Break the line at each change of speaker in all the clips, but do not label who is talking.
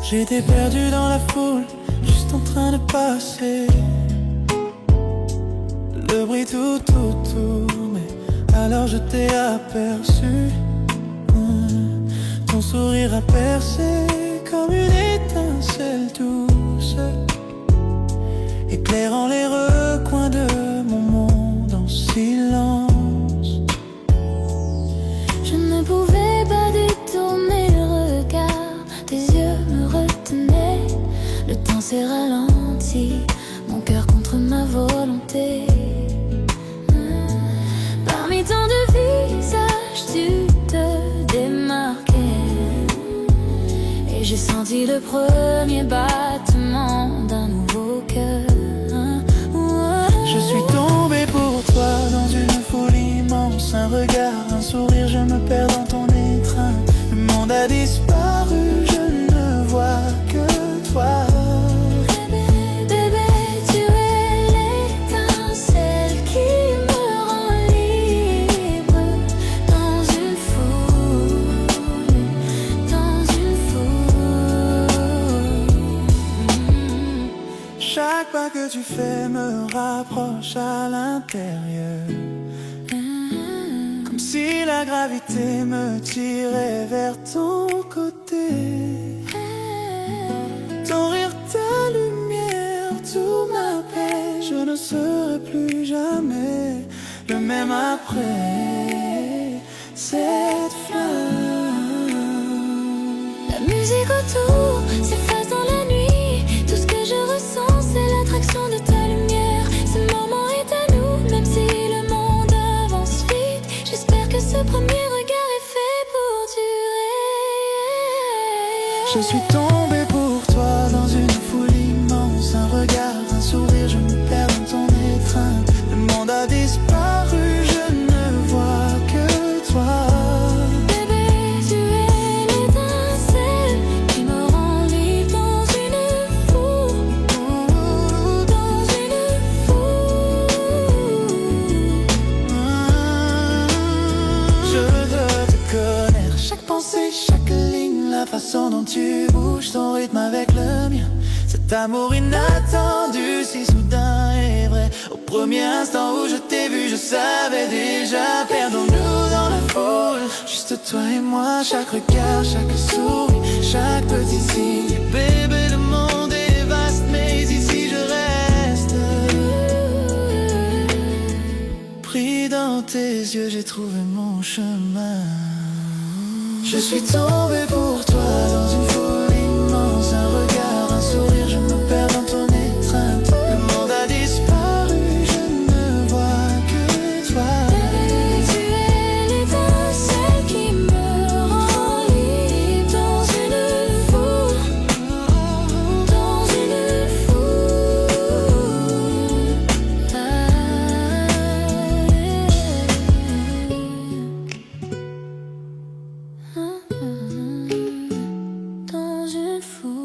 J'étais perdu dans la foule, juste en train de passer. Le bruit tout autour, mais alors je t'ai aperçu. Ton sourire a percé comme une étincelle douce, éclairant les recoins de mon monde en silence.
Je ne pouvais pas détourner le regard, tes yeux me retenaient. Le temps s'est ralenti, mon cœur contre ma volonté. Parmi tant de visages, tu te démarquais. Et j'ai senti le premier battement d'un nouveau cœur.
Je suis tombé pour toi dans une foule immense. Un regard, un sourire, je me perds dans ton étreinte. Le monde a disparu, je ne vois que toi.
Bébé, tu es l'étincelle qui me rend libre. Dans une foule, dans une foule.
Chaque pas que tu fais me rapproche à l'intérieur, comme si la gravité me tirait vers ton côté. Ton rire, ta lumière, tout m'appelle. Je ne serai plus jamais le même après cette flamme.
La musique autour s'efface dans la nuit. Tout ce que je ressens, c'est l'attraction de ta lumière. Ce moment est à nous, même si le monde avance vite. J'espère que ce premier regard est fait pour durer.
Je suis tombé pour toi dans une foule immense. Un regard, un sourire, je me perds dans ton étreinte. Le monde a disparu, je ne vois que toi.
Bébé, tu es l'étincelle qui me rend libre dans une foule. Dans une foule.
Je veux te connaître, chaque pensée, chaque ligne, la façon dont tu bouges, ton rythme avec le mien. Cet amour inattendu, si soudain et vrai. Au premier instant où je t'ai vu, je savais déjà. Perdons-nous dans la foule, juste toi et moi. Chaque regard, chaque sourire, chaque petit signe. Bébé, le monde est vaste, mais ici je reste. Pris dans tes yeux, j'ai trouvé mon chemin. Je suis tombé pour toi dans une foule immense. Un regard, un sourire, je me perds dans ton étreinte. Le monde a disparu, je ne vois que toi.
Tu es l'étincelle qui me rend libre dans une foule. Dans une foule. Dans une foule.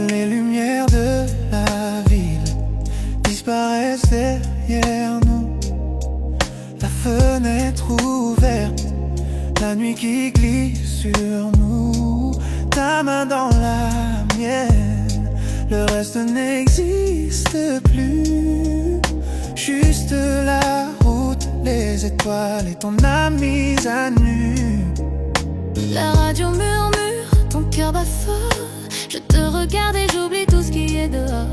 Les lumières de la ville disparaissent derrière nous. La fenêtre ouverte, la nuit qui glisse sur nous. Ta main dans la mienne, le reste n'existe plus. Juste la route, les étoiles et ton âme mise à nu.
La radio murmure, ton cœur bat fort. Je te regarde et j'oublie tout ce qui est dehors.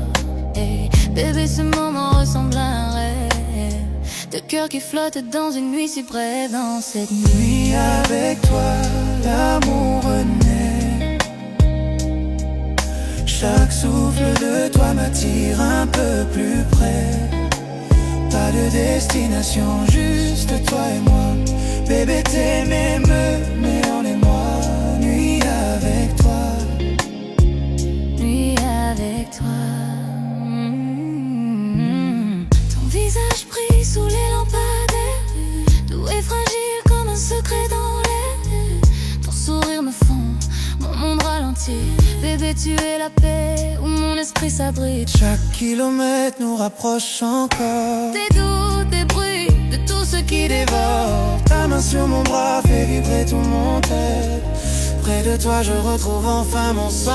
Hey, bébé, ce moment ressemble à un rêve. Deux cœurs qui flottent dans une nuit si brève. Dans cette nuit
Nuit avec toi, l'amour renaît. Chaque souffle de toi m'attire un peu plus près. Pas de destination, juste toi et moi. Bébé, t'aimer me met en émoi. Nuit avec toi.
nuit avec toi. Ton visage brille sous les lampadaires. Tout est fragile comme un secret dans l'air. bébé, tu es la paix où mon esprit s'abrite.
Chaque kilomètre nous rapproche encore
Des doutes, des bruits, de tout ce qui
dévore. Ta main sur mon bras fait vibrer tout mon être. Près de toi je retrouve enfin mon sang.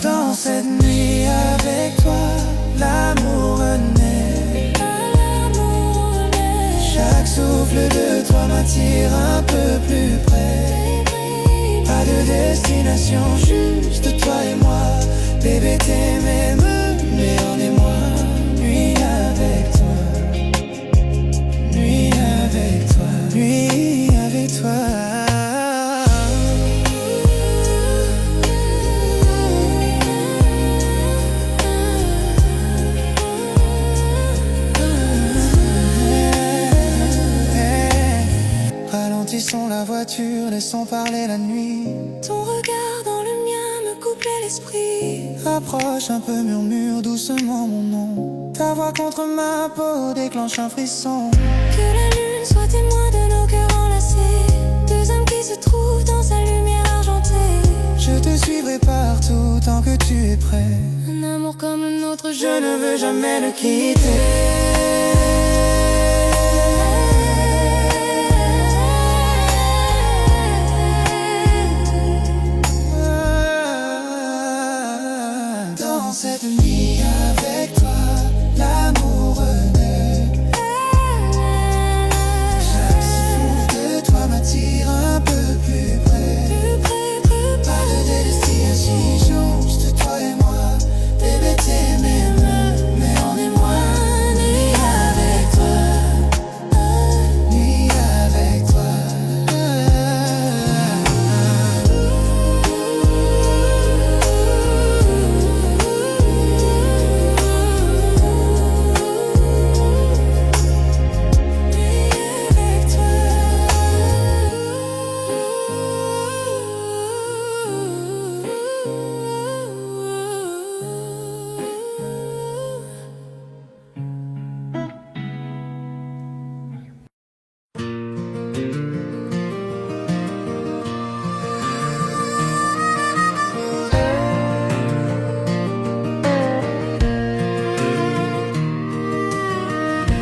Dans cette nuit avec toi, l'amour renaît. Chaque souffle de toi m'attire un peu plus près. Pas de destination, juste toi et moi. Bébé, t'aimes, mais en est moi. Nuit avec toi, nuit avec toi, nuit avec toi. Ralentissons la voiture, laissons parler la nuit.
Ton regard dans le mien me coupe l'esprit.
Approche un peu, murmure doucement mon nom. Ta voix contre ma peau déclenche un frisson.
Que la lune soit témoin de nos cœurs enlacés. Deux âmes qui se trouvent dans sa lumière argentée.
Je te suivrai partout tant que tu es prêt.
Un amour comme le nôtre,
Je ne veux jamais le quitter. Dans cette nuit avec toi, l'amour renaît. Chaque souffle de toi m'attire un peu plus près. Pas de destination, juste toi et moi. Bébé, t'aimes, mais en est moi. Nuit avec toi, nuit avec toi.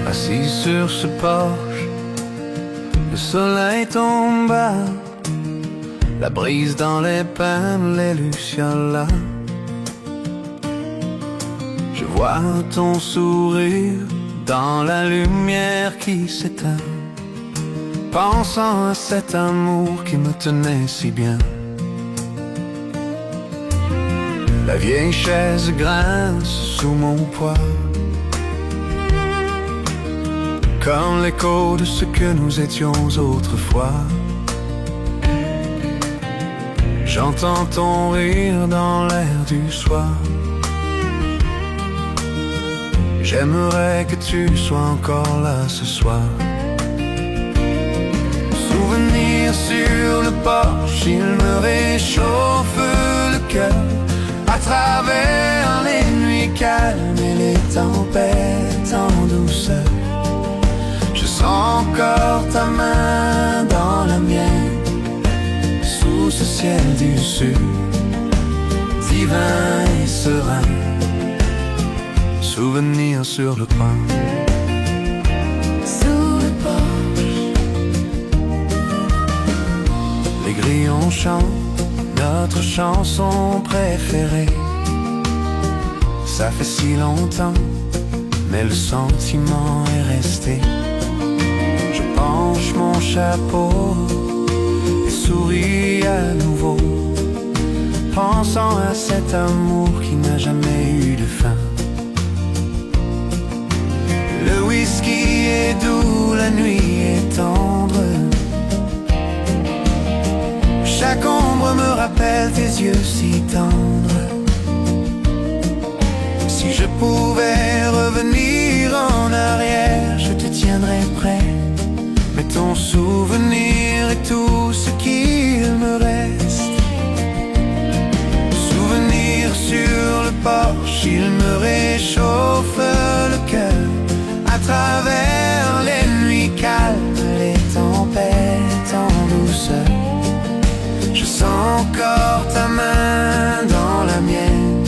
Assis sur ce porche, le soleil tombe bas, la brise dans les pins, les lucioles. Je vois ton sourire dans la lumière qui s'éteint, pensant à cet amour qui me tenait si bien. La vieille chaise grince sous mon poids, comme l'écho de ce que nous étions autrefois. J'entends ton rire dans l'air du soir. J'aimerais que tu sois encore là ce soir. Souvenir sur le porche, il me réchauffe le cœur. À travers les nuits calmes et les tempêtes en douceur, je sens encore ta main dans la mienne, sous ce ciel du sud, divin et serein. Souvenir sur le coin,
sous le porche.
les grillons chantent notre chanson préférée. Ça fait si longtemps, mais le sentiment est resté. Je penche mon chapeau et souris à nouveau, pensant à cet amour qui n'a jamais eu de fin. Le whisky est doux, la nuit est tendre. Chaque ombre me rappelle tes yeux si tendres. Si je pouvais revenir en arrière, je te tiendrais prêt. Mais ton souvenir est tout ce qu'il me reste. Souvenir sur le porche, il me réchauffe réchauffe le cœur à travers les nuits calmes, les tempêtes en douceur. Je sens encore ta main dans la mienne,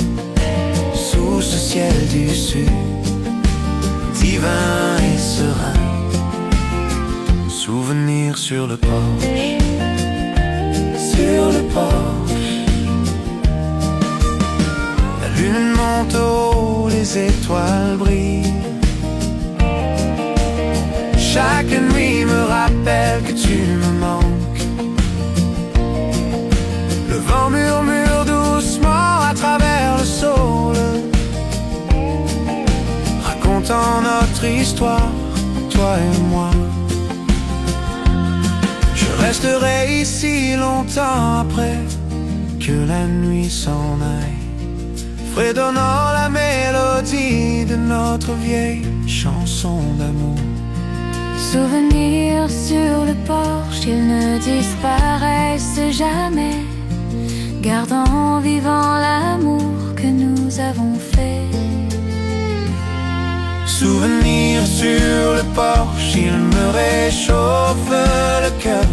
sous ce ciel du sud, divin et serein. Souvenir sur le porche, sur le porche. La lune monte haut, les étoiles brillent. Chaque nuit me rappelle que tu me manques. Le vent murmure doucement à travers le saule, racontant notre histoire, toi et moi. Je resterai ici longtemps après que la nuit s'en aille, fredonnant la mélodie de notre vieille chanson d'amour.
Souvenirs sur le porche, ils ne disparaissent jamais, gardant vivant l'amour que nous avons fait.
Souvenirs sur le porche, il me réchauffe le cœur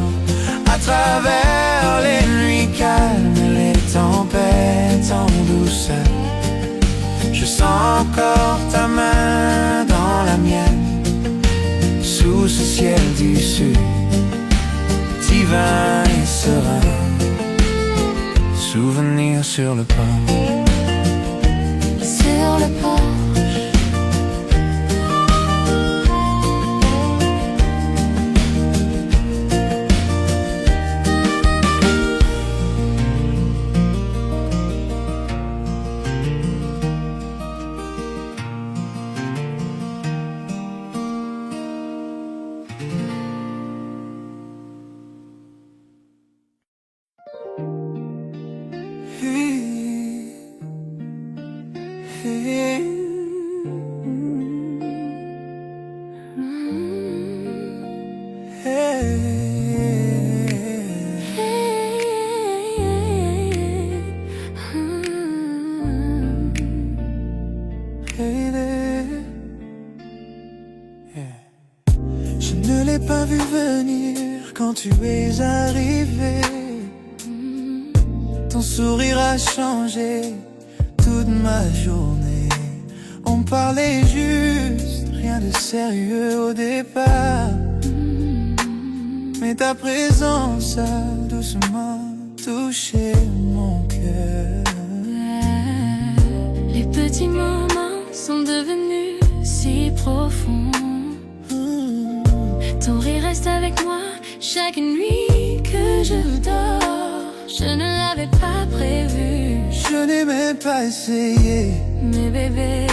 à travers les nuits calmes, les tempêtes en douceur. Je sens encore ta main dans la mienne, sous ce ciel du sud, divin et serein. Souvenirs sur le porche,
sur le porche.
Je ne l'ai pas vu venir quand tu es arrivé. Ton sourire a changé toute ma journée. On parlait juste, rien de sérieux au départ, mais ta présence a doucement touché mon cœur.
Les petits moments sont devenus si profonds. Ton rire reste avec moi chaque nuit que je dors. Je ne l'avais pas prévu,
je n'ai même pas essayé.
mais bébé,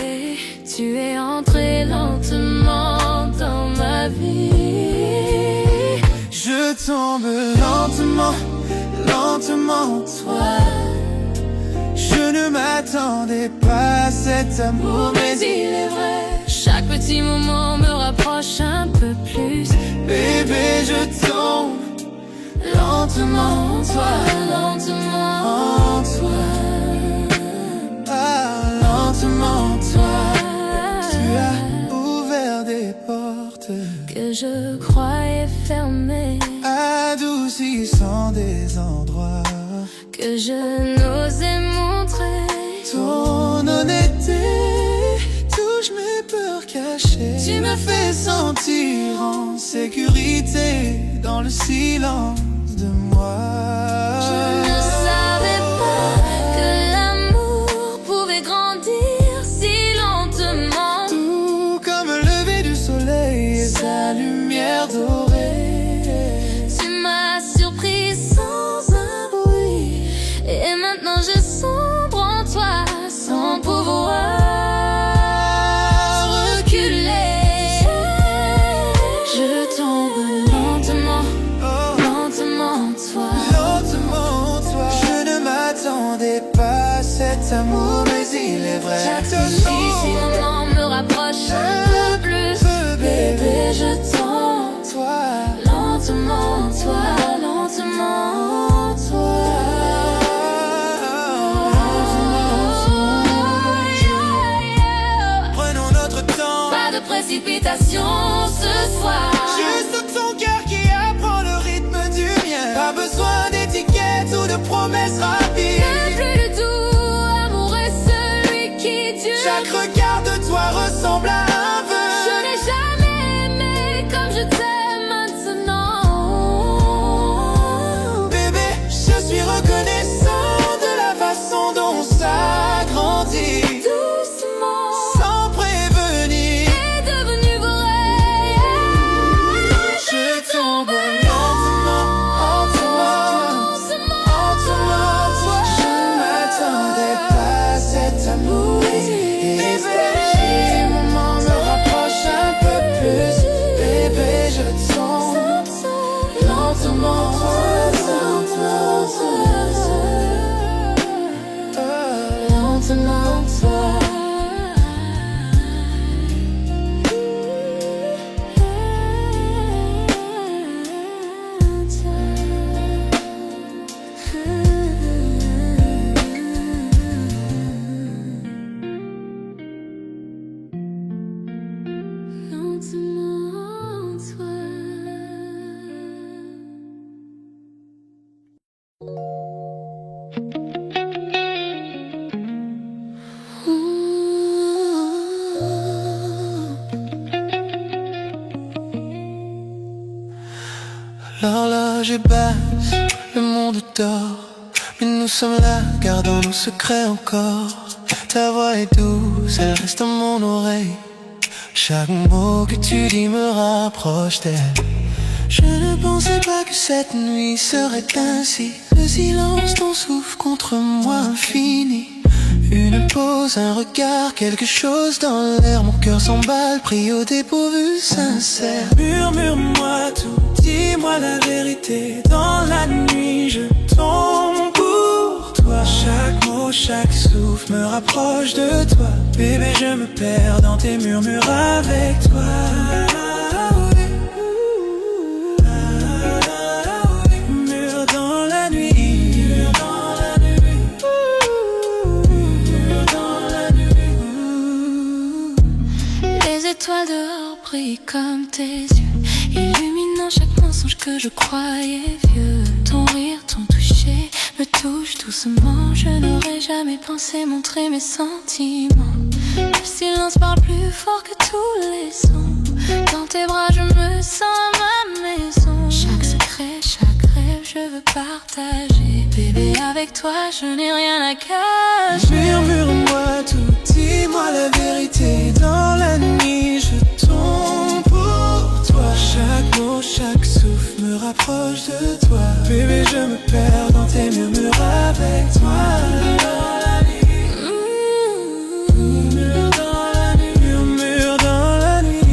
tu es entré lentement dans ma vie.
Je tombe lentement, lentement, toi. Je ne m'attendais pas à cet amour, mais il est vrai.
Chaque petit moment me rapproche un peu plus.
Bébé, je tombe lentement en toi,
Lentement
en toi. Ah, lentement en toi. Tu as ouvert des portes
que je croyais fermées,
adoucissant des endroits
que je n'osais montrer.
Ton honnêteté touche mes peurs cachées. Tu me fais sentir en sécurité dans le silence de moi.
Je ne savais pas que l'amour pouvait grandir si lentement,
Tout comme le lever du soleil et sa lumière dorée.
tu m'as surpris sans un bruit, et maintenant je sombre en toi sans pouvoir reculer. Je tombe lentement, lentement en toi.
Lentement, toi. Je ne m'attendais pas à cet amour, mais il est vrai.
Chaque petit moment me rapproche un peu plus. Bébé, je tombe
Toi,
lentement en toi, lentement en toi.
prenons
précipitation ce soir.
Juste ton cœur qui apprend le rythme du mien. Pas besoin d'étiquettes ou de promesses rapides.
Le plus de tout amour est celui qui dure.
Chaque regard de toi ressemble à un vœu.
Je n'ai jamais aimé comme je t'aime maintenant.
Bébé, je suis reconnaissant de la façon dont ça grandit.
Doucement,
Sans prévenir,
est devenu vrai.
je tombe lentement en toi. En toi, je m'attendais pas à cet amour. Et ces moments me rapprochent un peu plus. Bébé, je tombe lentement en toi.
Lentement, toi. Lentement, toi.
L'horloge est basse, le monde dort, mais nous sommes là, gardant nos secrets encore. Ta voix est douce, elle reste dans mon oreille. Chaque mot que tu dis me rapproche d'elle. Je ne pensais pas que cette nuit serait ainsi. Le silence, ton souffle contre moi infini. Une pause, un regard, quelque chose dans l'air. Mon cœur s'emballe, pris au dépourvu sincère. Murmure-moi tout, dis-moi la vérité. Dans la nuit, je tombe pour toi. Chaque mot, chaque souffle me rapproche de toi. Bébé, je me perds dans tes murmures avec toi. Mur dans la nuit.
Les étoiles dehors brillent comme tes yeux, illuminant chaque mensonge que je croyais vieux. Ton rire, ton toucher me touche doucement. Je n'aurais jamais pensé montrer mes sentiments. Le silence parle plus fort que tous les sons. Dans tes bras je me sens à ma maison. Chaque secret, chaque rêve je veux partager. Bébé, avec toi je n'ai rien à cacher.
Murmure-moi tout, dis-moi la vérité. Dans la nuit, je tombe pour toi. Chaque mot, chaque souffle me rapproche de toi. Bébé, je me perds dans tes murmures avec toi. Murmure dans la nuit. Murmure dans la nuit. Murmure dans la nuit.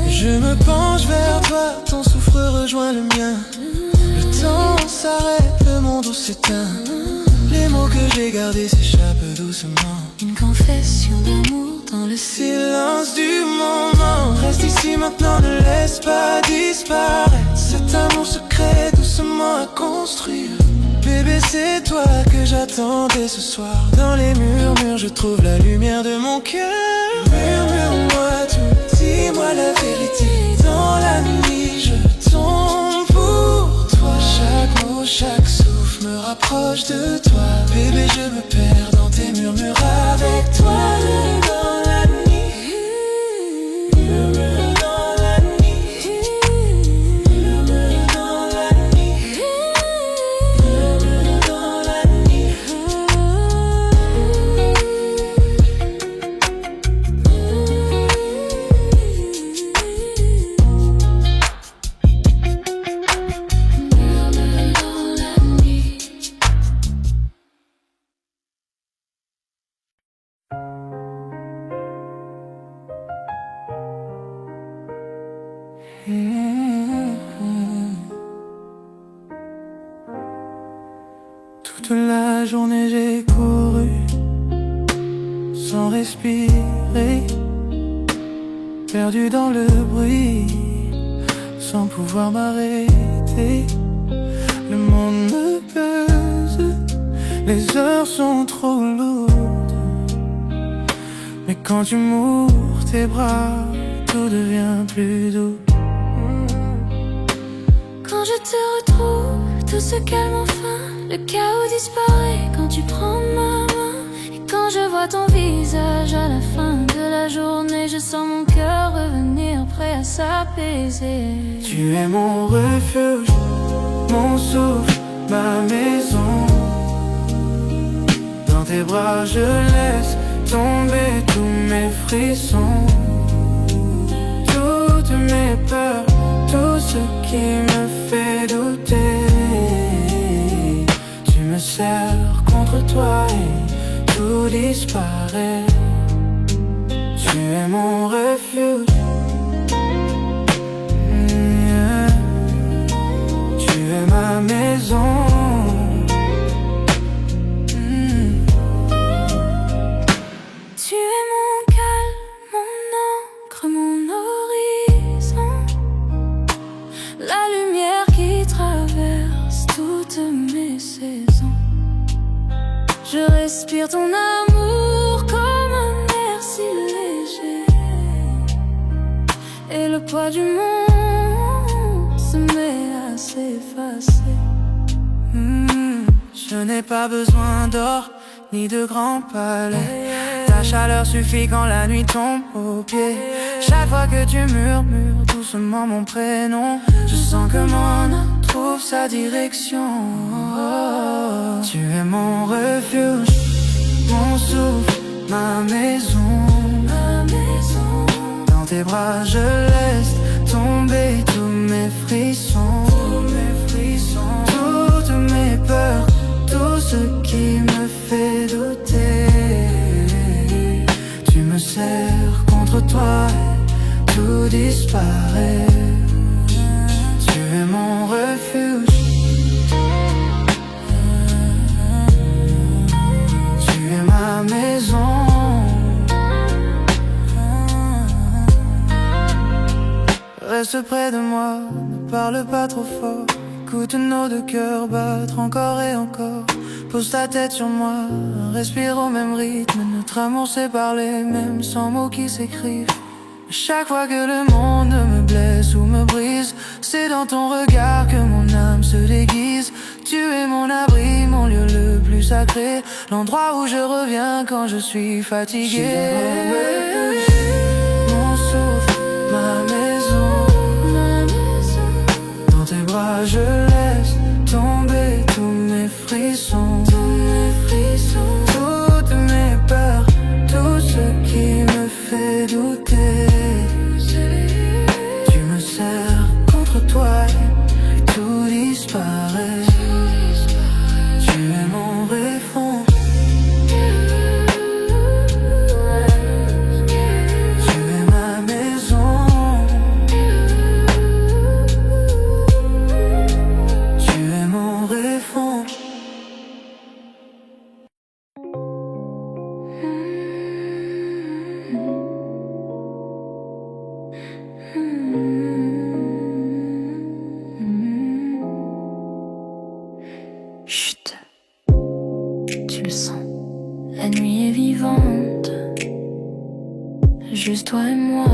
Je me penche vers toi, ton souffle rejoint le mien. Le temps s'arrête, le monde s'éteint. Les mots que j'ai gardés s'échappent doucement.
Une confession d'amour dans le
Silence du moment. Reste ici maintenant, ne laisse pas disparaître cet amour secret doucement à construire. Bébé, c'est toi que j'attendais ce soir. Dans les murmures, je trouve la lumière de mon cœur. Murmure-moi tout, dis-moi la vérité. Dans la nuit, je tombe pour toi. Chaque mot, chaque souffle me rapproche de toi. Bébé, je me perds dans tes murmures avec toi. Dans la nuit, murmure dans la nuit. Murmure dans la nuit. Murmure dans la nuit. Toute la journée j'ai couru sans respirer, perdu dans le bruit, sans pouvoir m'arrêter. Le monde me pèse, Les heures sont trop lourdes, mais quand tu m'ouvres tes bras, tout devient plus doux.
Quand je te retrouve, tout se calme enfin. Le chaos disparaît quand tu prends ma main. Et quand je vois ton visage à la fin de la journée, je sens mon cœur revenir prêt à s'apaiser.
Tu es mon refuge, mon souffle, ma maison. Dans tes bras je laisse tomber tous mes frissons, toutes mes peurs, tout ce qui me fait douter. Tu me serres contre toi et tout disparaît. Tu es mon refuge. Yeah. Tu es ma maison.
Tu es mon calme, mon encre, mon horizon. La lumière qui traverse toutes mes saisons. Je respire ton amour comme un air si léger. Et le poids du monde se met à s'effacer.
Je n'ai pas besoin d'or ni de grands palais. Ta chaleur suffit quand la nuit tombe aux pieds. Chaque fois que tu murmures doucement mon prénom, je sens que mon âme trouve sa direction. Tu es mon refuge, mon souffle, ma maison. Dans tes bras je laisse tomber tous mes frissons, toutes mes peurs, tout ce qui me fait douter. Tu me serres contre toi et tout disparaît. Tu es mon refuge. Tu es ma maison. Reste près de moi, ne parle pas trop fort. Écoute nos deux cœurs battre encore et encore. Pose ta tête sur moi, respire au même rythme. Notre amour s'est parlé, même sans mots qui s'écrivent. Chaque fois que le monde me blesse ou me brise, c'est dans ton regard que mon âme se déguise. Tu es mon abri, mon lieu le plus sacré, l'endroit où je reviens quand je suis fatigué. Mon souffle, ma maison. Dans tes bras je laisse tomber tous mes frissons, toutes mes peurs, tout ce qui me fait douter. Tu me serres contre toi et tout disparaît. Tu es mon refuge. Tu es ma maison. Tu es mon refuge.
Chut, tu le sens, la nuit est vivante. Juste toi et moi,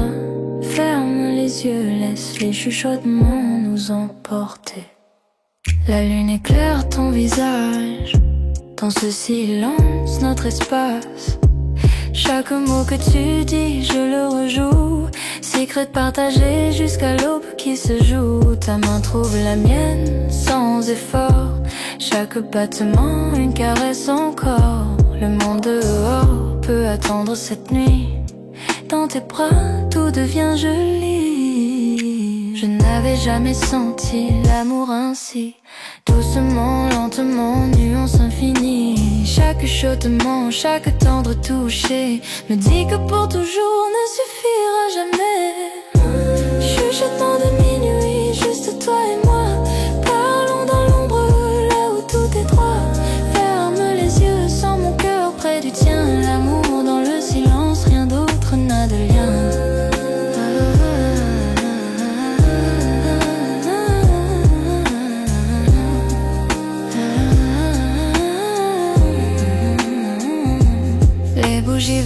ferme les yeux, laisse les chuchotements nous emporter. La lune éclaire ton visage, dans ce silence, notre espace. Chaque mot que tu dis, je le rejoue. Secret partagé jusqu'à l'aube qui se joue. Ta main trouve la mienne sans effort. Chaque battement, une caresse encore. Le monde dehors peut attendre cette nuit. Dans tes bras, tout devient joli. Je n'avais jamais senti l'amour ainsi. Doucement, lentement, nuance infinie. Chaque chuchotement, chaque tendre toucher me dit que pour toujours ne suffira jamais. Chuchotant de minuit, juste toi et moi. Parlons dans l'ombre, là où tout est droit. Ferme les yeux, sens mon cœur près du tien. L'amour dans le silence, rien d'autre n'a de lien.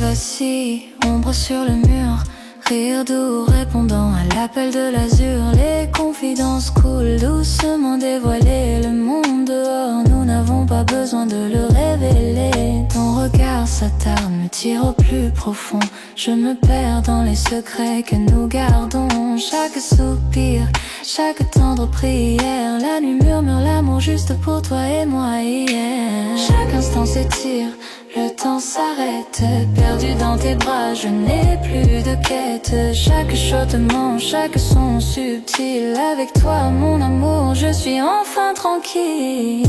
voici, ombre sur le mur, rire doux répondant à l'appel de l'azur. Les confidences coulent doucement dévoilées. Le monde dehors, nous n'avons pas besoin de le révéler. Ton regard s'attarde, me tire au plus profond. Je me perds dans les secrets que nous gardons. Chaque soupir, chaque tendre prière, la nuit murmure l'amour juste pour toi et moi hier. Chaque instant s'étire, le temps s'arrête, perdu dans tes bras, je n'ai plus de quête. Chaque chuchotement, chaque son subtil, avec toi mon amour, je suis enfin tranquille.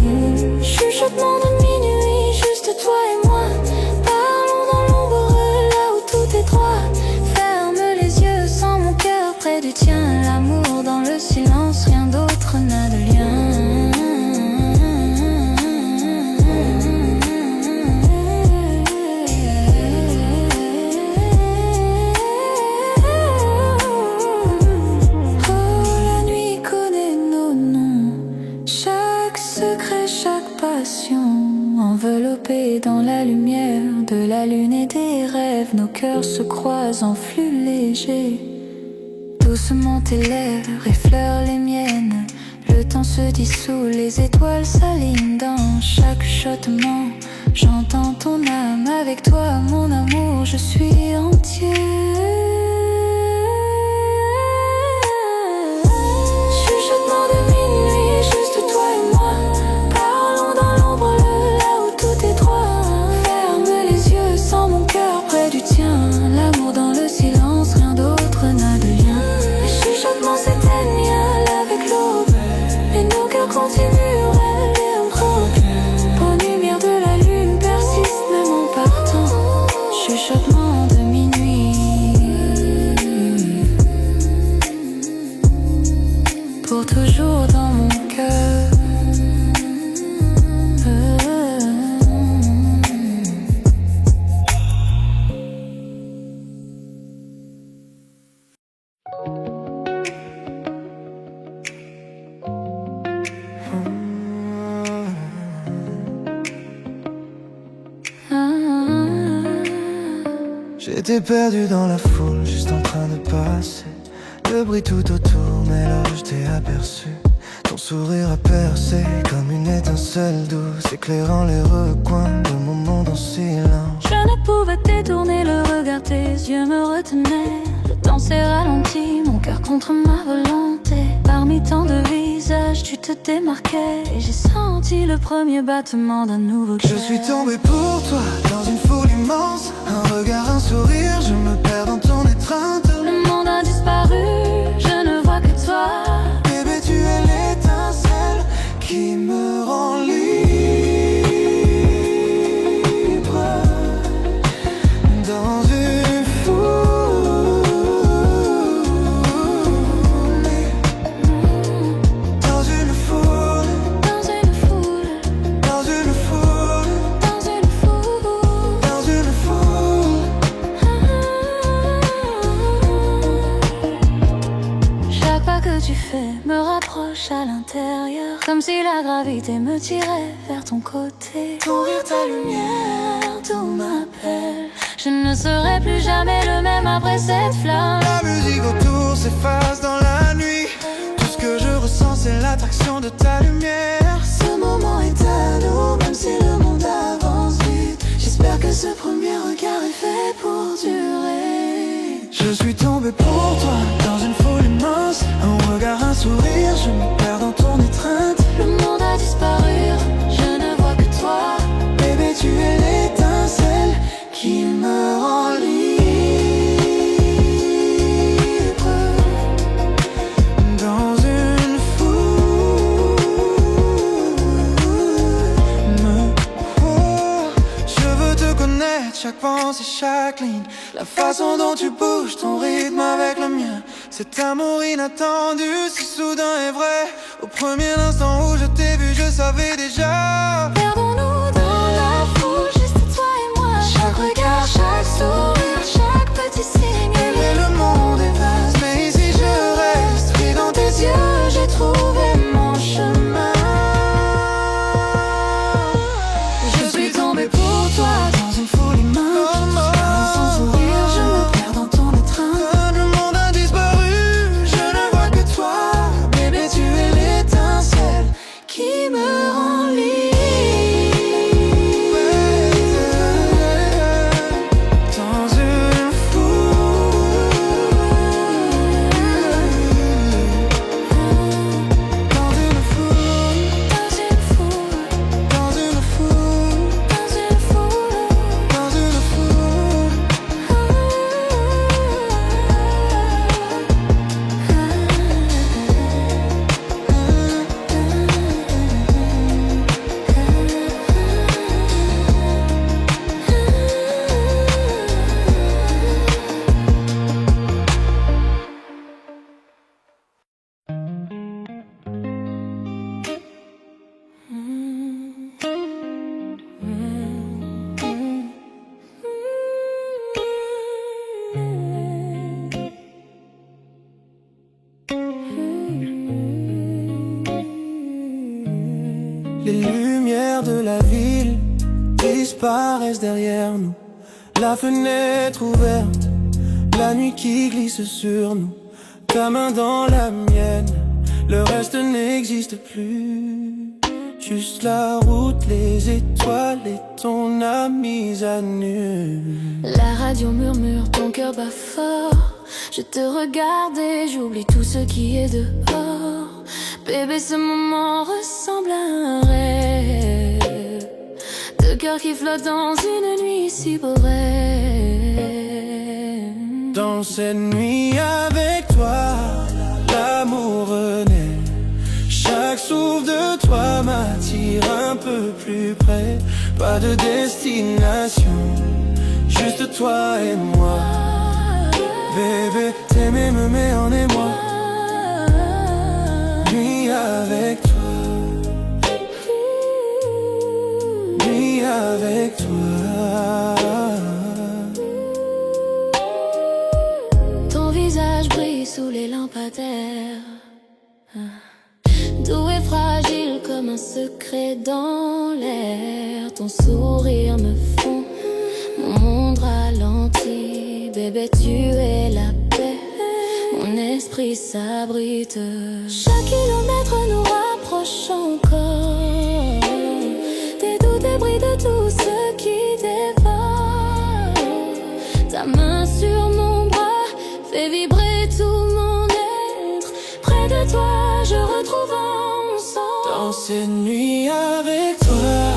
Chuchotement de minuit, juste toi et moi, parlons dans l'ombre, là où tout est droit. Ferme les yeux, sens mon cœur près du tien. L'amour dans le silence, rien d'autre n'a de lien. Enveloppés dans la lumière de la lune et des rêves, nos cœurs se croisent en flux léger. Doucement tes lèvres effleurent les miennes, le temps se dissout, les étoiles s'alignent dans chaque chuchotement. J'entends ton âme, avec toi mon amour, je suis entier. Chuchotement de minuit, juste toi et moi, parlons dans l'ombre, là où tout est droit. Ferme les yeux, sens mon cœur près du tien. L'amour dans le silence, rien d'autre n'a de lien. Les chuchotements s'éteignent avec l'aube, et nos cœurs continuent rêver entre. Aux lumières de la lune persiste même en partant. Chuchotement de minuit, pour toujours dans mon cœur.
J'étais perdu dans la foule, juste en train de passer. Le bruit tout autour, mais là je t'ai aperçu. Ton sourire a percé comme une étincelle douce, éclairant les recoins de mon monde en silence.
Je ne pouvais détourner le regard, tes yeux me retenaient. Le temps s'est ralenti, mon cœur contre ma volonté. Parmi tant de visages, tu te démarquais, et j'ai senti le premier battement d'un nouveau cœur.
Je suis tombé pour toi, dans une foule immense. Un regard, un sourire, je me perds dans ton étreinte.
Le monde a disparu, je ne vois que toi.
Bébé, tu es l'étincelle qui me rend libre. Dans une foule, dans une foule,
Dans une foule,
dans une foule,
dans une foule,
dans une foule.
Chaque pas que tu fais me rapproche à l'intérieur, comme si la gravité me tirait vers ton côté.
Ton rire, ta lumière,
Tout m'appelle, je ne serai plus jamais le même après cette flamme.
la musique autour s'efface dans la nuit. Tout ce que je ressens, c'est l'attraction de ta lumière.
Ce moment est à nous, même si le monde avance vite. J'espère que ce premier regard est fait pour durer.
Je suis tombé pour toi, dans une foule immense. Un regard, un sourire, je me perds dans ton étreinte.
Le monde a disparu, je ne vois que toi.
Bébé, tu es l'étincelle qui me rend libre. Dans une foule, je veux te connaître, chaque pensée, chaque ligne. La façon dont tu bouges, ton rythme avec le mien. Cet amour inattendu, si soudain et vrai. Au premier instant où je t'ai vu, je savais déjà.
Perdons-nous dans la foule, juste toi et moi. Chaque regard, chaque sourire, chaque petit signe.
Mais le monde est vaste, mais ici je reste. Pris dans tes yeux,
J'ai trouvé mon chemin. Je suis tombée pour toi
dans une foule immense. Les lumières de la ville disparaissent derrière nous. La fenêtre ouverte, la nuit qui glisse sur nous. Ta main dans la mienne, le reste n'existe plus. Juste la route, les étoiles et ton âme à nu.
La radio murmure, ton cœur bat fort. Je te regarde et j'oublie tout ce qui est dehors. Bébé, ce moment ressemble à un rêve. Deux cœurs qui flottent dans une nuit si brève.
Dans cette nuit avec toi, l'amour renaît. Chaque souffle de toi m'attire un peu plus près. Pas de destination, juste toi et moi. Bébé, t'aimer me met en émoi. Nuit avec toi, nuit avec toi.
Ton visage brille sous les lampadaires. Doux et fragile comme un secret dans l'air. Ton sourire me fond, mon monde ralentit. Bébé, tu es la paix, mon esprit s'abrite. Chaque kilomètre nous rapproche encore. Des doutes, des bris de tout ce qui dévore. Ta main sur mon bras fait vibrer tout mon être. Près de toi, je retrouve un sens.
Dans ces nuits avec toi,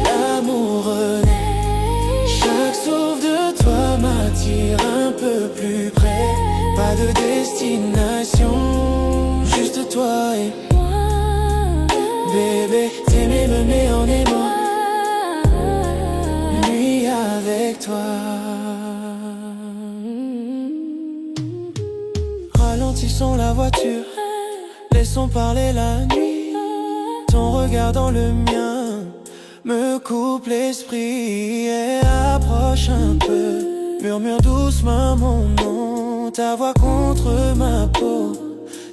l'amour renaît. Chaque souffle de toi m'attire un peu plus près. Pas de destination, juste toi et
moi.
bébé, t'aimer me met en émoi. Nuit avec toi. Ralentissons la voiture, laissons parler la nuit. Ton regard dans le mien me coupe l'esprit et approche un peu. Murmure doucement mon nom, ta voix contre ma peau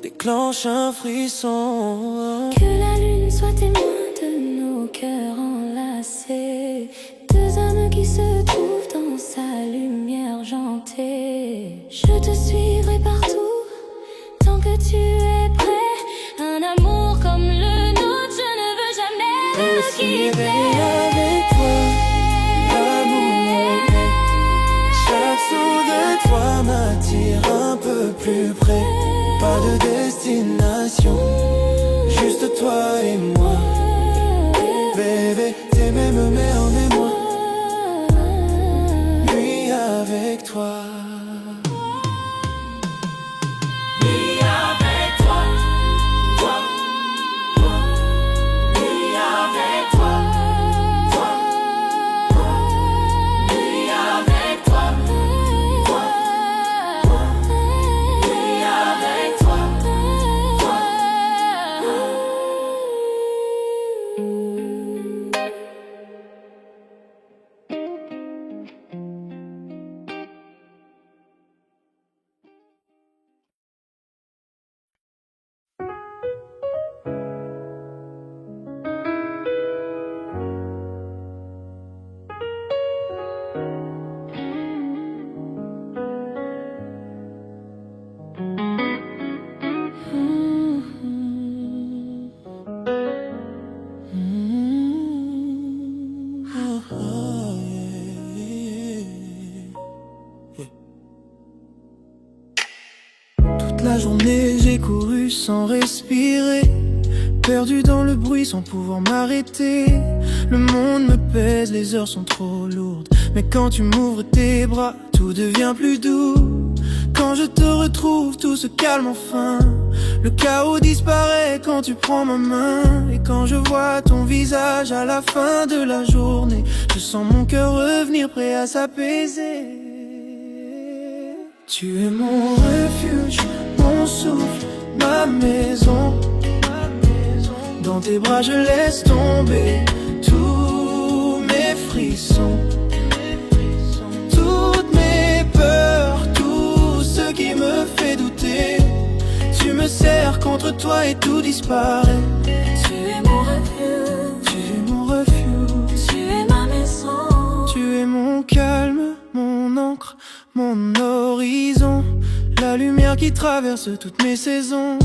déclenche un frisson.
Que la lune soit témoin de nos cœurs enlacés. Deux âmes qui se trouvent dans sa lumière argentée. Je te suivrai partout, tant que tu es prêt. Un amour comme le nôtre, je ne veux jamais le quitter.
Avec toi, l'amour est. Chaque souffle de toi m'attire un peu plus près. Pas de destination, juste toi et moi. Bébé, t'aimer me met en émoi. Nuit avec toi. La journée j'ai couru sans respirer, perdu dans le bruit sans pouvoir m'arrêter. Le monde me pèse, les heures sont trop lourdes. Mais quand tu m'ouvres tes bras, tout devient plus doux. Quand je te retrouve, tout se calme enfin. Le chaos disparaît quand tu prends ma main. Et quand je vois ton visage à la fin de la journée, je sens mon cœur revenir prêt à s'apaiser. Tu es mon refuge, mon souffle, ma maison. Dans tes bras je laisse tomber tous mes frissons, toutes mes peurs, tout ce qui me fait douter. Tu me serres contre toi et tout disparaît.
Tu es mon refuge.
qui traverse toutes mes saisons.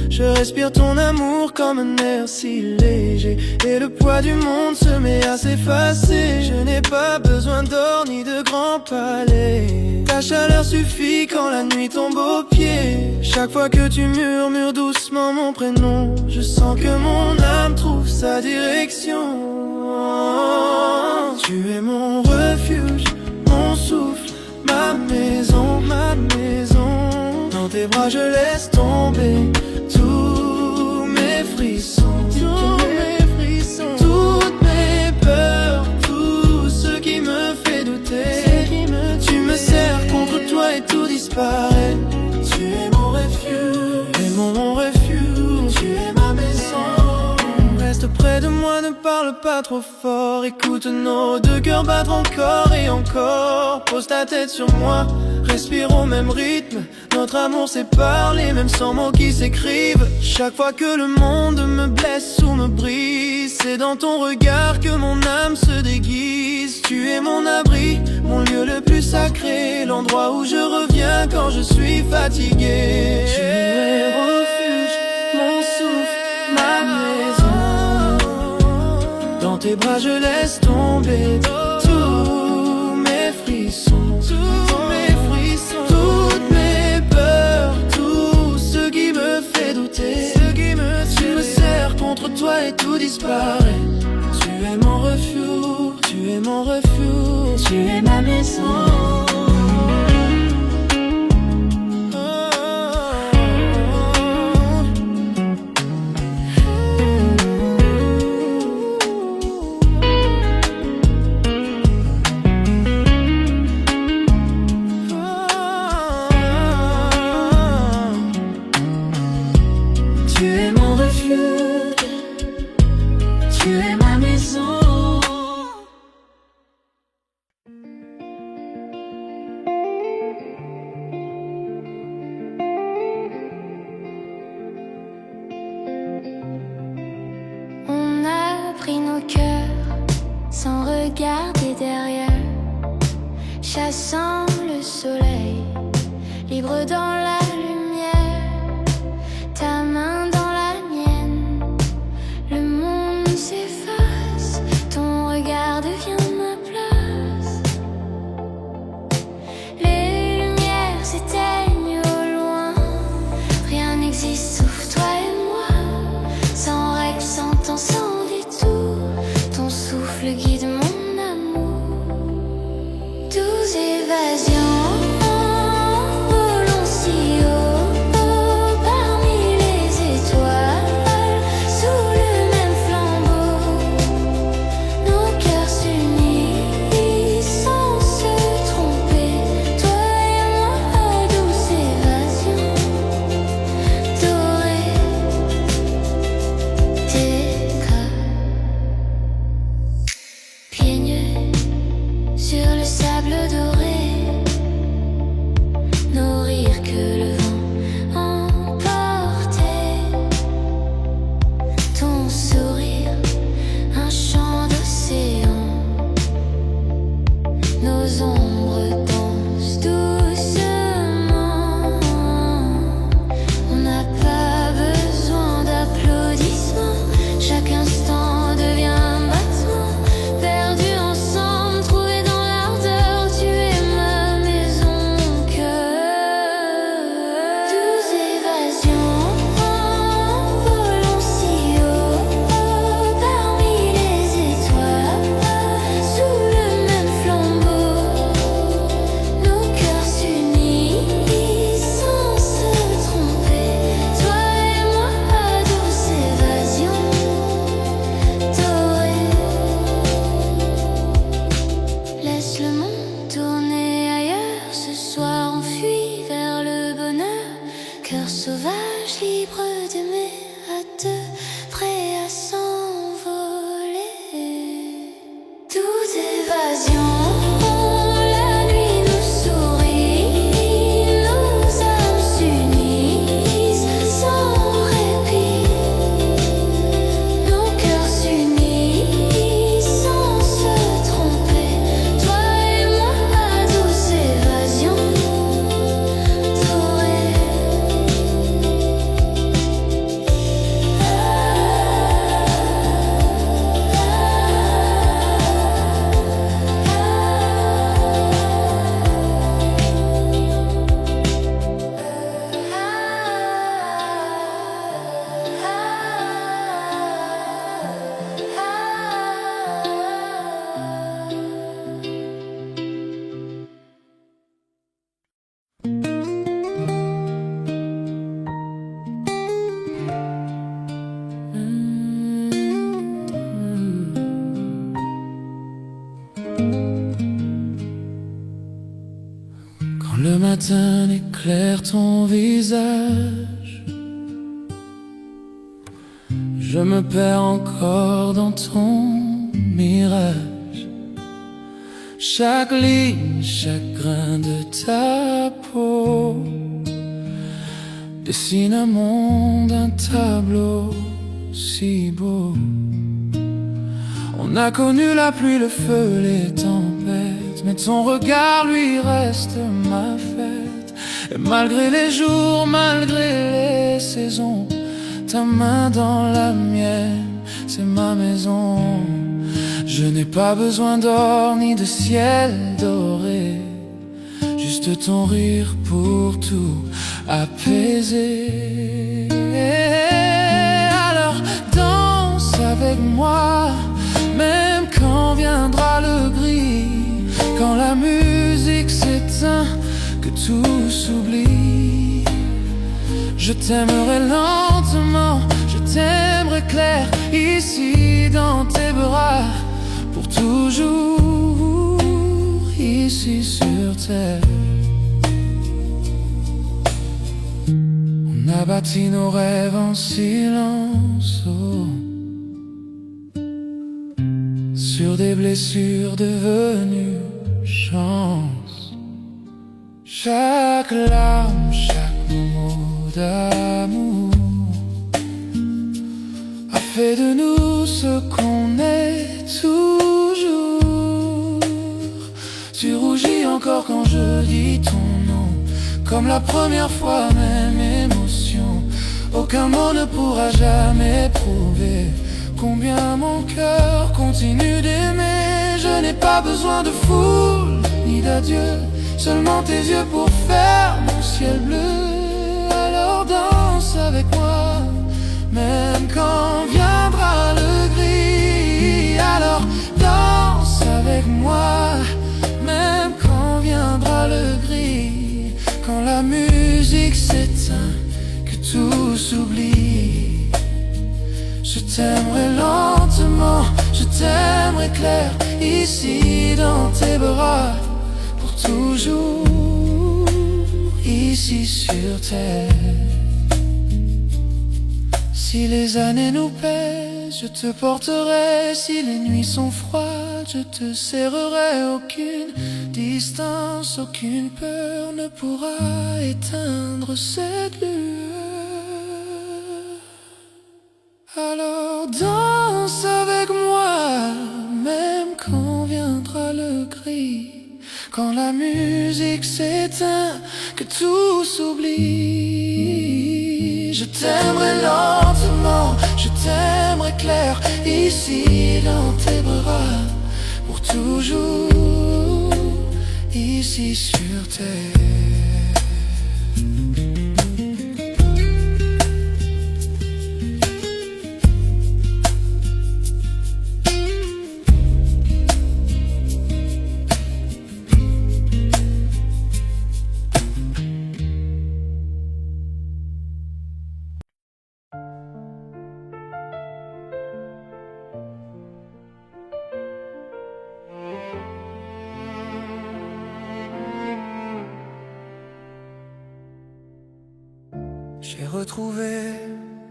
Je respire ton amour comme un air si léger, et le poids du monde se met à s'effacer. Je n'ai pas besoin d'or ni de grands palais. Ta chaleur suffit quand la nuit tombe aux pieds. Chaque fois que tu murmures doucement mon prénom, je sens que mon âme trouve sa direction. Tu es mon refuge, mon souffle, ma maison, ma maison. Dans tes bras je laisse tomber tous mes frissons, toutes mes peurs, tout ce qui me fait douter. Tu me serres contre toi et tout disparaît. Tu es mon refuge, et mon refuge. Tu es ma maison. Reste près de moi, ne parle pas trop fort. Écoute nos deux cœurs battre encore et encore. Pose ta tête sur moi, respire au même rythme. Notre amour sépare les mêmes sans mots qui s'écrivent. Chaque fois que le monde me blesse ou me brise, c'est dans ton regard que mon âme se déguise. Tu es mon abri, mon lieu le plus sacré, l'endroit où je reviens quand je suis fatigué. Tu es refuge, mon souffle, ma maison. Dans tes bras je laisse tomber tous mes frissons, toutes mes peurs, tout ce qui me fait douter. Tu me serres contre toi et tout disparaît. Tu es mon refuge, tu es mon refuge, tu es ma maison. Tu es mon refuge, tu es ma maison.
On a pris nos cœurs sans regarder derrière, chassant le soleil, libre dans la lumière. Ta main dans la mienne, le monde s'efface, ton regard devient ma place. Les lumières s'éteignent au loin, rien n'existe sauf toi et moi. Sans règle, sans temps, sans détour, ton souffle guide mon amour. 12 évasions. Parmi les étoiles, sous le même flambeau,
matin éclaire ton visage. Je me perds encore dans ton mirage. Chaque ligne, chaque grain de ta peau dessine un monde, un tableau si beau. On a connu la pluie, le feu, les tempêtes, mais ton regard lui reste ma fête. Et malgré les jours, malgré les saisons, ta main dans la mienne, c'est ma maison. Je n'ai pas besoin d'or ni de ciel doré, juste ton rire pour tout apaiser. Alors danse avec moi, même quand viendra le gris, quand la musique s'éteint, que tout s'oublie. Je t'aimerai lentement, je t'aimerai clair, ici dans tes bras, pour toujours, ici sur terre. On a bâti nos rêves en silence, oh, sur des blessures devenues chance. Chaque larme, chaque mot d'amour a fait de nous ce qu'on est toujours. Tu rougis encore quand je dis ton nom, comme la première fois, même émotion. Aucun mot ne pourra jamais prouver combien mon cœur continue d'aimer. Je n'ai pas besoin de foule ni d'adieu, seulement tes yeux pour faire mon ciel bleu. Alors danse avec moi, même quand viendra le gris. Alors danse avec moi, même quand viendra le gris. Quand la musique s'éteint, que tout s'oublie. Je t'aimerai lentement, je t'aimerai clair, ici dans tes bras, pour toujours, ici sur terre. Si les années nous pèsent, je te porterai. Si les nuits sont froides, je te serrerai. Aucune distance, aucune peur ne pourra éteindre cette lueur. Alors danse avec moi, même quand viendra le gris. Quand la musique s'éteint, que tout s'oublie. Je t'aimerai lentement, je t'aimerai clair, ici dans tes bras, pour toujours, ici sur terre. J'ai retrouvé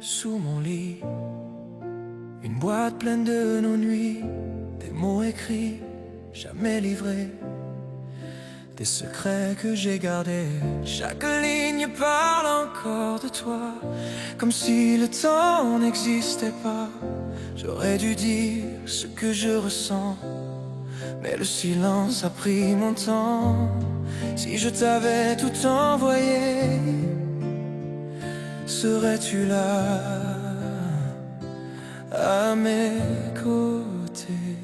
sous mon lit une boîte pleine de nos nuits, des mots écrits, jamais livrés, des secrets que j'ai gardés. Chaque ligne parle encore de toi, comme si le temps n'existait pas. J'aurais dû dire ce que je ressens, mais le silence a pris mon temps. Si je t'avais tout envoyé, serais-tu là, à mes côtés?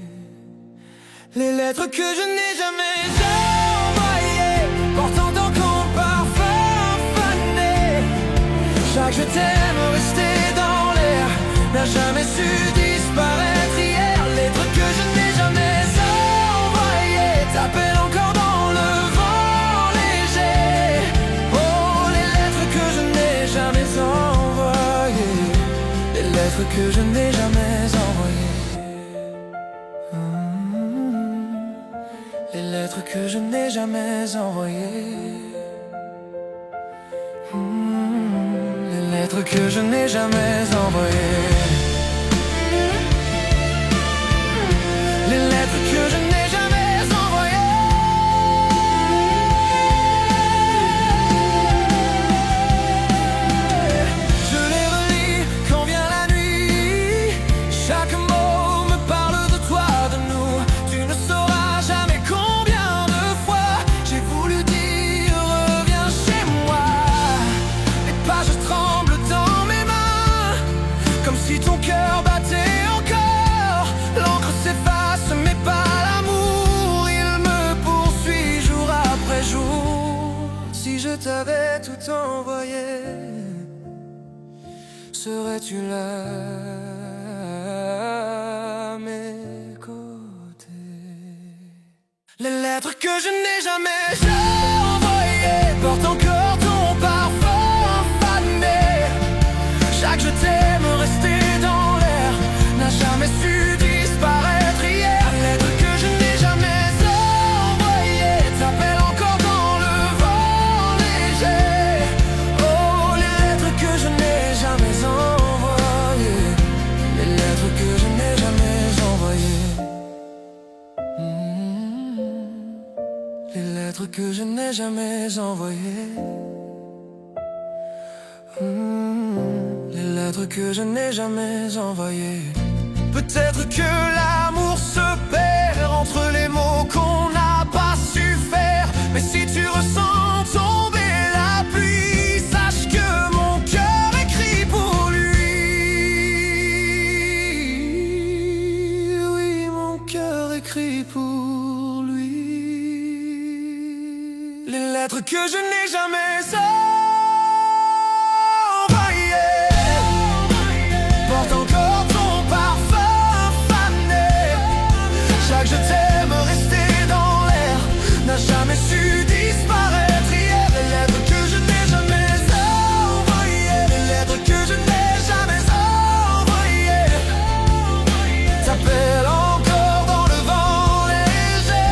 Les lettres que je n'ai jamais envoyées, portant encore parfum fané. Chaque je t'aime resté dans l'air, n'a jamais su disparaître hier. Lettres que je n'ai jamais envoyées, t'appellent encore dans le vent léger. Oh, les lettres que je n'ai jamais envoyées, les lettres que je n'ai jamais envoyées. Les lettres que je n'ai jamais envoyées. lettres que je n'ai jamais envoyées. Les lettres que je n'ai jamais envoyées. Je les relis quand vient la nuit. Chaque mot me parle de toi, de nous. Tu ne sauras jamais combien de fois j'ai voulu dire reviens chez moi. Les pages tremblent dans mes mains, comme si ton cœur battait encore. L'encre s'efface mais pas l'amour, il me poursuit jour après jour. Si je t'avais tout envoyé, serais-tu là à mes côtés? Les lettres que je n'ai jamais envoyées portent encore ton parfum fané. Chaque je t'aime resté dans l'air n'a jamais su disparaître hier. Les lettres que je n'ai jamais envoyées t'appellent encore dans le vent léger. Oh, les lettres que je n'ai jamais envoyées, les lettres que je n'ai jamais envoyées. Les lettres que je n'ai jamais envoyées. Les lettres que je n'ai jamais envoyées. Peut-être que l'amour se perd entre les mots qu'on n'a pas su faire. Mais si tu ressens tomber la pluie, sache que mon cœur écrit pour lui. Oui, mon cœur écrit pour lui. Les lettres que je n'ai jamais porte encore ton parfum fané. Chaque je t'aime resté dans l'air n'a jamais su disparaître hier. Les lettres que je n'ai jamais envoyées, les lettres que je n'ai jamais envoyées t'appellent encore dans le vent léger.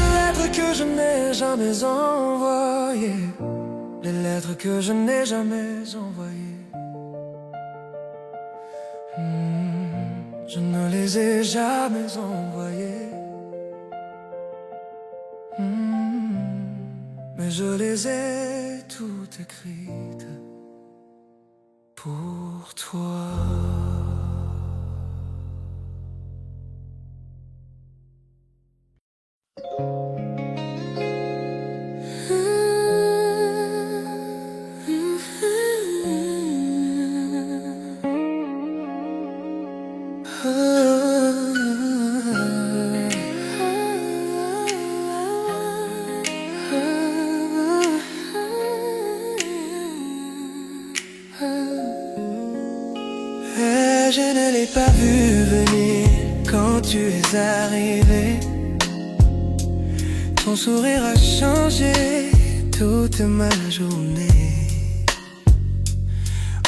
Les lettres que je n'ai jamais envoyées, les lettres que je n'ai jamais envoyées. Je ne les ai jamais envoyées. Mais je les ai toutes écrites pour toi. Je ne l'ai pas vu venir quand tu es arrivé. Ton sourire a changé toute ma journée.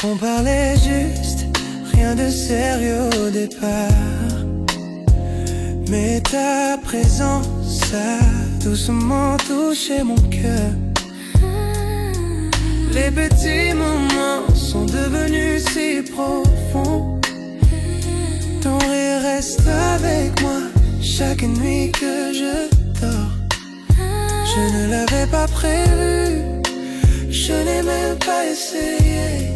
On parlait juste, rien de sérieux au départ. Mais ta présence a doucement touché mon cœur. Les petits moments sont devenus si profonds. Ton rire reste avec moi chaque nuit que je dors. Je ne l'avais pas prévu, je n'ai même pas essayé.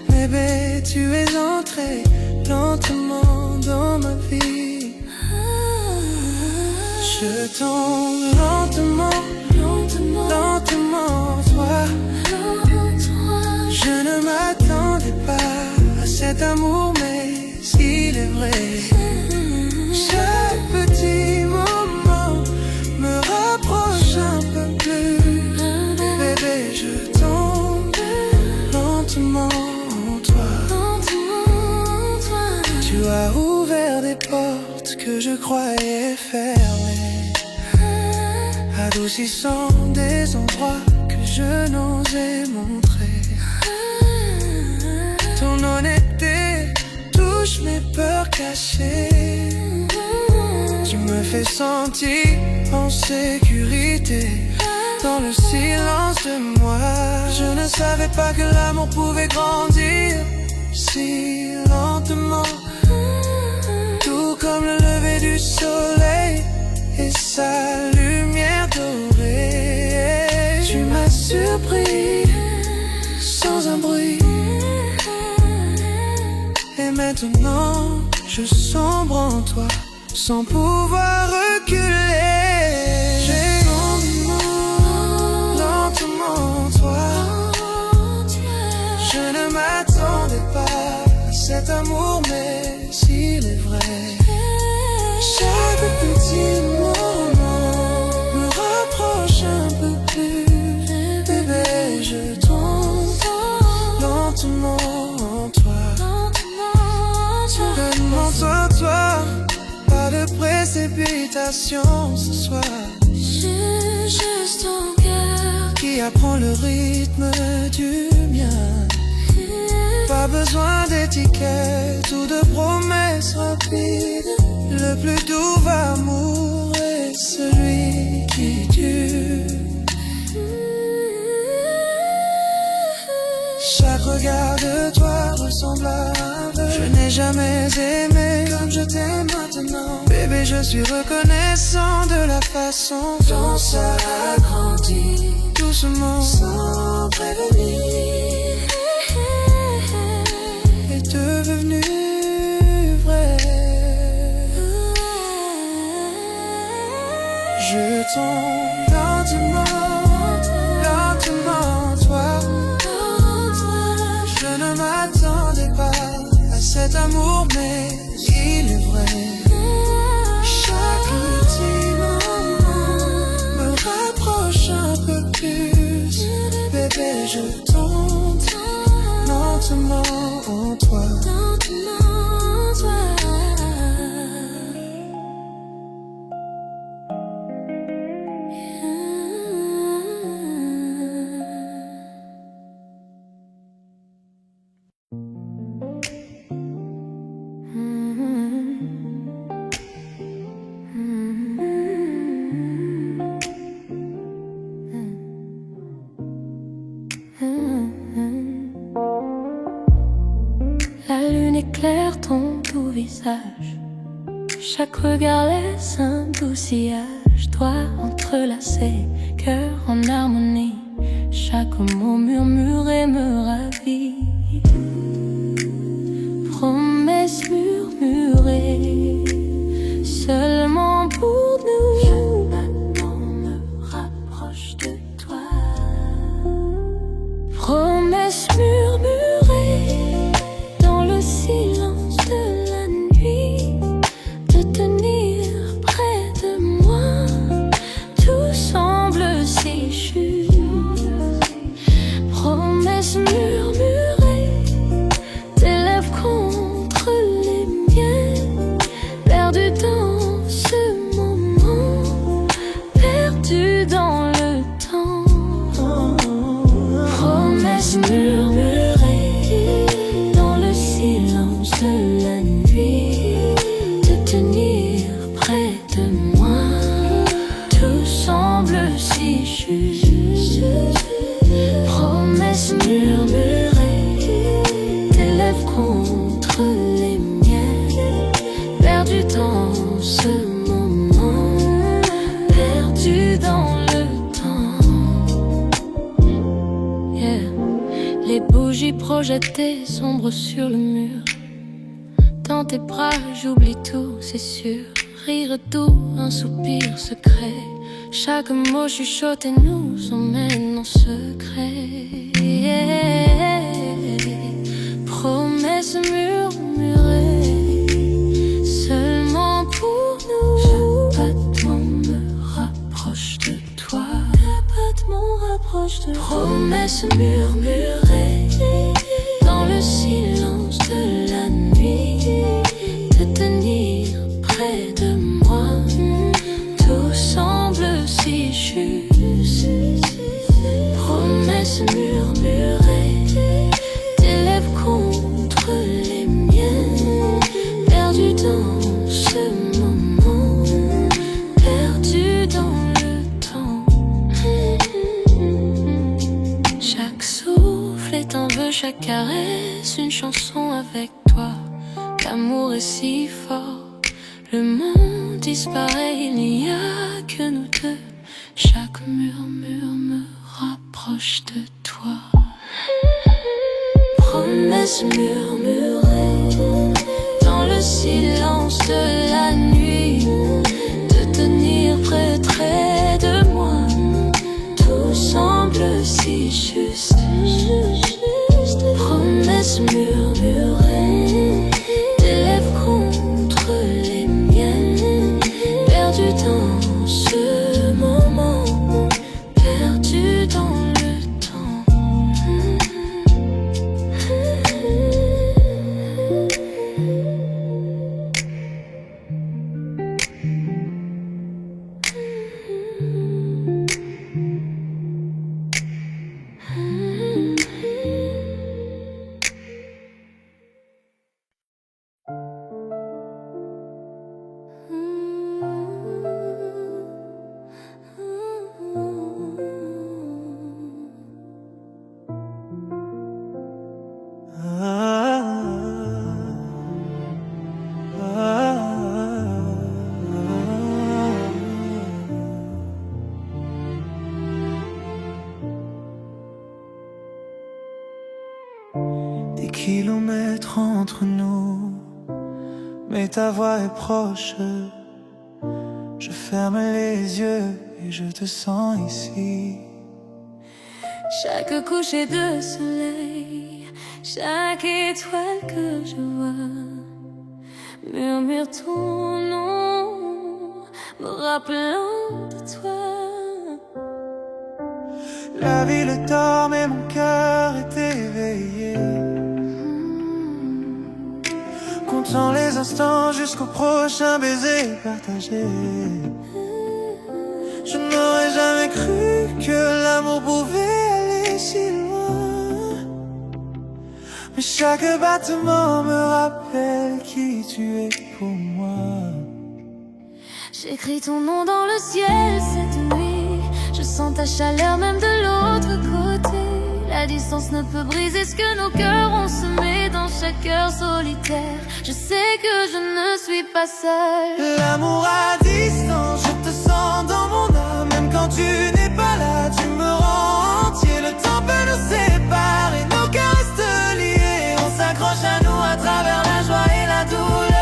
Bébé, tu es entré lentement dans ma vie. Je tombe lentement, lentement, toi. Je ne m'attendais pas à cet amour, mais il est vrai. Chaque petit moment me rapproche un peu plus. Bébé, je tombe lentement en toi. Tu as ouvert des portes que je croyais fermées, adoucissant des endroits que je n'osais montrer. Ton honnêteté touche mes peurs cachées. Tu me fais sentir en sécurité. dans le silence de moi. Je ne savais pas que l'amour pouvait grandir si lentement, tout comme le lever du soleil et sa lumière dorée. Tu m'as surpris sans un bruit, et maintenant je sombre en toi sans pouvoir reculer. J'ai lentement, lentement toi. Je ne m'attendais pas à cet amour, mais s'il est vrai, chaque petit moment me rapproche un peu plus. Bébé, je tombe lentement en toi. Remonte-toi, pas de précipitation ce soir.
J'ai juste ton cœur
qui apprend le rythme du mien. Pas besoin d'étiquette ou de promesses rapides. Le plus doux amour est celui qui dure. Chaque regard de toi ressemble à un vœu. Je n'ai jamais aimé comme je t'aime maintenant. Bébé, je suis reconnaissant de la façon dont ça a grandi, doucement, sans prévenir, est devenu vrai. Je tombe lentement, lentement, toi. Je ne m'attendais pas à cet amour, mais il est vrai. Chaque petit moment me rapproche un peu plus. Bébé, je tombe lentement en toi.
La lune éclaire ton doux visage. Chaque regard laisse un doux sillage. Doigts entrelacés, cœur en harmonie. Chaque mot murmuré me ravit. Promesses murmurées seulement pour nous. Chaque battement me rapproche de toi. Promesses murmurées dans le silence de la nuit, de tenir près de moi. Tout semble si juste. Promesses murmurées, tes lèvres contre les miennes, perdu dans ce moment, perdu dans le temps. Promesses murmurées dans le silence de la nuit, de tenir près de moi. Tout semble si juste. Promesses murmurées, tes lèvres contre les miennes, perdu dans ce moment, perdu dans le temps. Yeah. Les bougies projetées sombres sur le mur. Dans tes bras j'oublie tout, c'est sûr. Rire doux, un soupir secret. Chaque mot chuchoté nous emmène en secret. Yeah. Promesses murmurées seulement pour nous. Chaque battement me rapproche de toi. Chaque battement rapproche de toi. Promesses murmurées dans le silence de la nuit, de tenir près de moi. Tout semble si juste. Promesses murmurées, tes lèvres contre les miennes, perdu dans ce moment, perdu dans le temps. chanson avec toi. L'amour est si fort, le monde disparaît, il n'y a que nous deux. Chaque murmure me rapproche de toi. Promesse murmurée dans le silence de la nuit, de tenir près de moi. Tout semble si juste. Promesse murmurée, tes lèvres contre les miennes, perdu dans ce moment, perdu dans le temps.
Des kilomètres entre nous, mais ta voix est proche. Je ferme les yeux et je te sens ici.
Chaque coucher de soleil, chaque étoile que je vois, murmure ton nom, me rappelant de toi.
La ville dort mais mon cœur est éveillé, comptant les instants jusqu'au prochain baiser partagé. Je n'aurais jamais cru que l'amour pouvait aller si loin, mais chaque battement me rappelle qui tu es pour moi.
J'écris ton nom dans le ciel cette nuit, je sens ta chaleur même de l'autre côté. La distance ne peut briser ce que nos cœurs ont semé dans chaque cœur solitaire. Je sais que je ne suis pas seule.
L'amour à distance, je te sens dans mon âme. Même quand tu n'es pas là, tu me rends entier. Le temps peut nous séparer, nos cœurs restent liés. On s'accroche à nous à travers la joie et la douleur.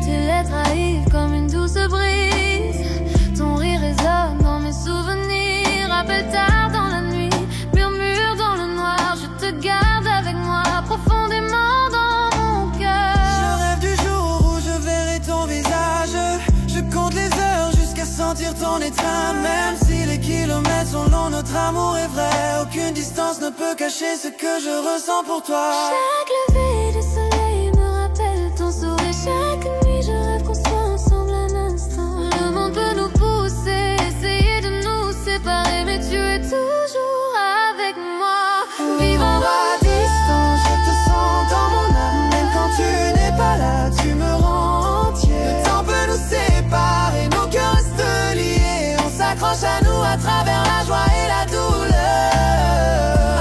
Tes lettres arrivent comme une douce brise, ton rire résonne dans mes souvenirs. Appelle tard dans la nuit, murmure dans le noir. Je te garde avec moi profondément dans mon cœur.
Je rêve du jour où je verrai ton visage. Je compte les heures jusqu'à sentir ton étreinte. Même si les kilomètres sont longs, notre amour est vrai. Aucune distance ne peut cacher ce que je ressens pour toi.
Chaque lever du soleil me rappelle ton sourire. Chaque nuit je rêve qu'on soit ensemble un instant. Le monde peut nous pousser, essayer de nous séparer, mais tu es toujours avec moi.
Vivons à distance, je te sens dans mon âme. Même quand tu n'es pas là, tu me rends entier. Le temps peut nous séparer, nos cœurs restent liés. On s'accroche à nous à travers la joie et la douleur.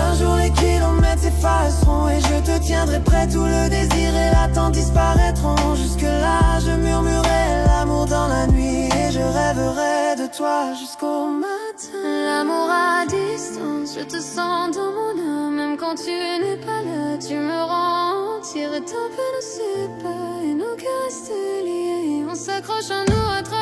Un jour les kilomètres s'effaceront et je te tiendrai prêt. Tout le désir et l'attente disparaîtront. Jusque là je murmurerai l'amour dans la nuit et je rêverai de toi jusqu'au matin.
L'amour à distance, je te sens dans mon âme. Même quand tu n'es pas là, tu me rends entier. Le temps peut nous séparer, nos cœurs restent liés. On s'accroche à nous à travers